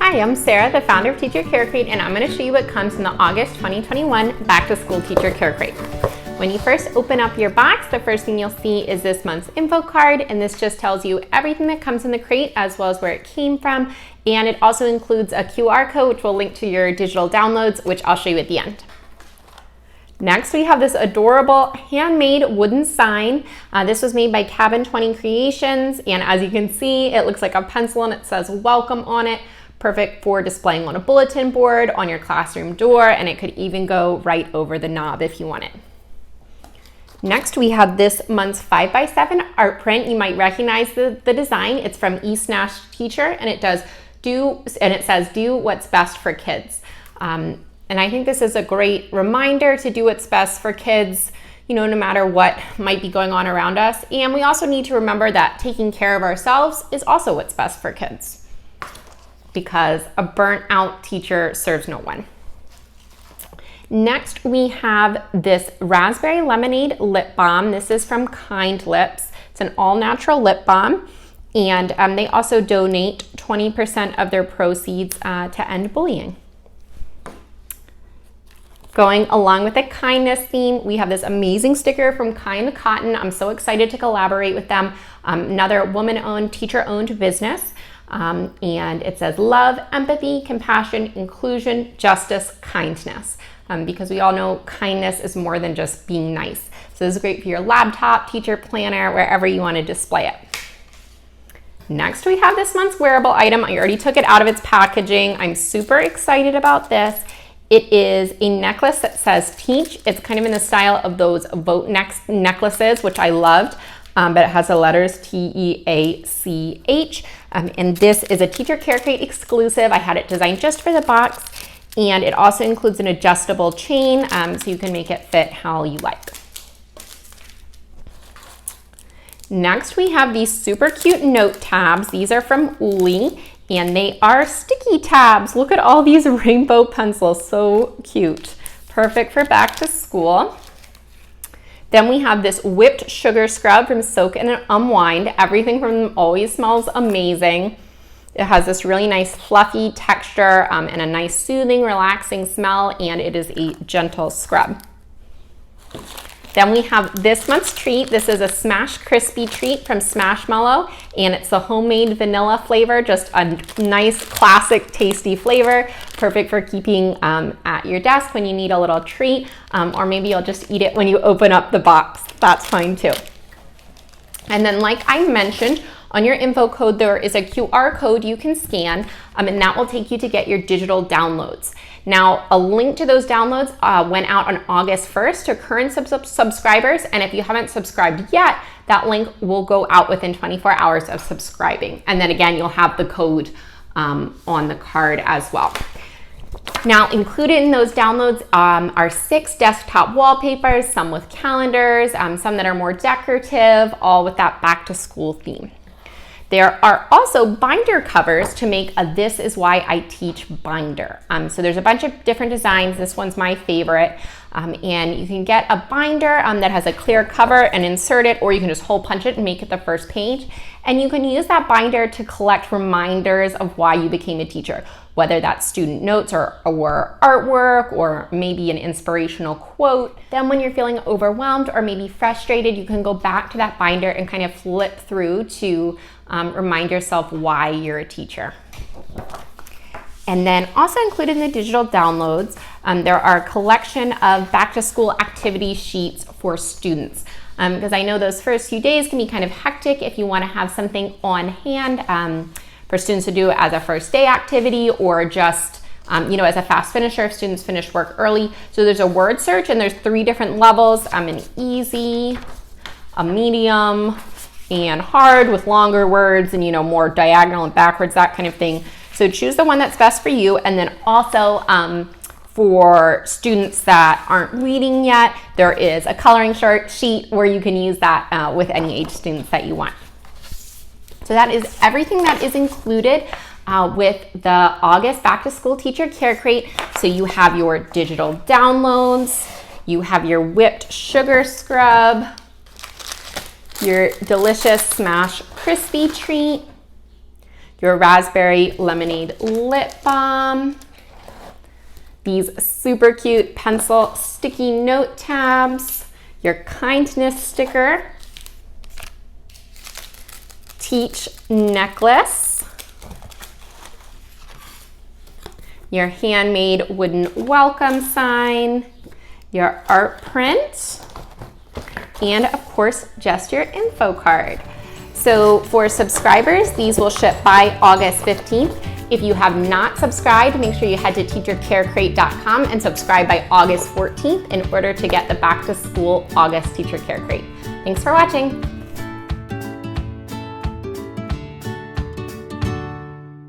Hi, I'm Sarah, the founder of Teacher Care Crate, and I'm going to show you what comes in the August 2021 Back to School Teacher Care Crate. When you first open up your box, the first thing you'll see is this month's info card, and this just tells you everything that comes in the crate as well as where it came from, and it also includes a QR code which will link to your digital downloads, which I'll show you at the end. Next, we have this adorable handmade wooden sign. This was made by Cabin 20 Creations, and as you can see, it looks like a pencil and it says welcome on it. Perfect for displaying on a bulletin board, on your classroom door, and it could even go right over the knob if you want it. Next, we have this month's 5x7 art print. You might recognize the design. It's from East Nash Teacher, and it says, do what's best for kids. And I think this is a great reminder to do what's best for kids, no matter what might be going on around us. And we also need to remember that taking care of ourselves is also what's best for kids, because a burnt out teacher serves no one. Next, we have this Raspberry Lemonade Lip Balm. This is from Kind Lips. It's an all-natural lip balm, and they also donate 20% of their proceeds to end bullying. Going along with the kindness theme, we have this amazing sticker from Kind Cotton. I'm so excited to collaborate with them. Another woman-owned, teacher-owned business. And it says love, empathy, compassion, inclusion, justice, kindness. Because we all know kindness is more than just being nice. So this is great for your laptop, teacher planner, wherever you want to display it. Next, we have this month's wearable item. I already took it out of its packaging. I'm super excited about this. It is a necklace that says Teach. It's kind of in the style of those Vote Next necklaces, which I loved. But it has the letters T-E-A-C-H. And this is a Teacher Care Crate exclusive. I had it designed just for the box. And it also includes an adjustable chain, so you can make it fit how you like. Next, we have these super cute note tabs. These are from Uli, and they are sticky tabs. Look at all these rainbow pencils, so cute. Perfect for back to school. Then we have this whipped sugar scrub from Soak and Unwind. Everything from them always smells amazing. It has this really nice fluffy texture and a nice soothing, relaxing smell, and it is a gentle scrub. Then we have this month's treat. This is a Smash Crispy treat from Smashmallow, and it's the homemade vanilla flavor, just a nice, classic, tasty flavor, perfect for keeping at your desk when you need a little treat, or maybe you'll just eat it when you open up the box. That's fine too. And then, like I mentioned, on your info code, there is a QR code you can scan, and that will take you to get your digital downloads. Now, a link to those downloads went out on August 1st to current subscribers, and if you haven't subscribed yet, that link will go out within 24 hours of subscribing. And then again, you'll have the code on the card as well. Now, included in those downloads are 6 desktop wallpapers, some with calendars, some that are more decorative, all with that back to school theme. There are also binder covers to make a This Is Why I Teach binder. So there's a bunch of different designs. This one's my favorite. And you can get a binder that has a clear cover and insert it, or you can just hole punch it and make it the first page. And you can use that binder to collect reminders of why you became a teacher, whether that's student notes or artwork, or maybe an inspirational quote. Then when you're feeling overwhelmed or maybe frustrated, you can go back to that binder and kind of flip through to remind yourself why you're a teacher. And then also included in the digital downloads, there are a collection of back to school activity sheets for students. Because I know those first few days can be kind of hectic if you want to have something on hand for students to do as a first day activity, or just as a fast finisher if students finish work early. So there's a word search, and there's 3 different levels, an easy, a medium, and hard with longer words and more diagonal and backwards, that kind of thing. So choose the one that's best for you. And then also for students that aren't reading yet, there is a coloring sheet where you can use that with any age students that you want. So that is everything that is included with the August Back to School Teacher Care Crate. So you have your digital downloads, you have your whipped sugar scrub, your delicious Smash Crispy treat, your raspberry lemonade lip balm, these super cute pencil sticky note tabs, your kindness sticker, Teach necklace, your handmade wooden welcome sign, your art print, and of course, just your info card. So for subscribers, these will ship by August 15th. If you have not subscribed, make sure you head to teachercarecrate.com and subscribe by August 14th in order to get the back to school August Teacher Care Crate. Thanks for watching.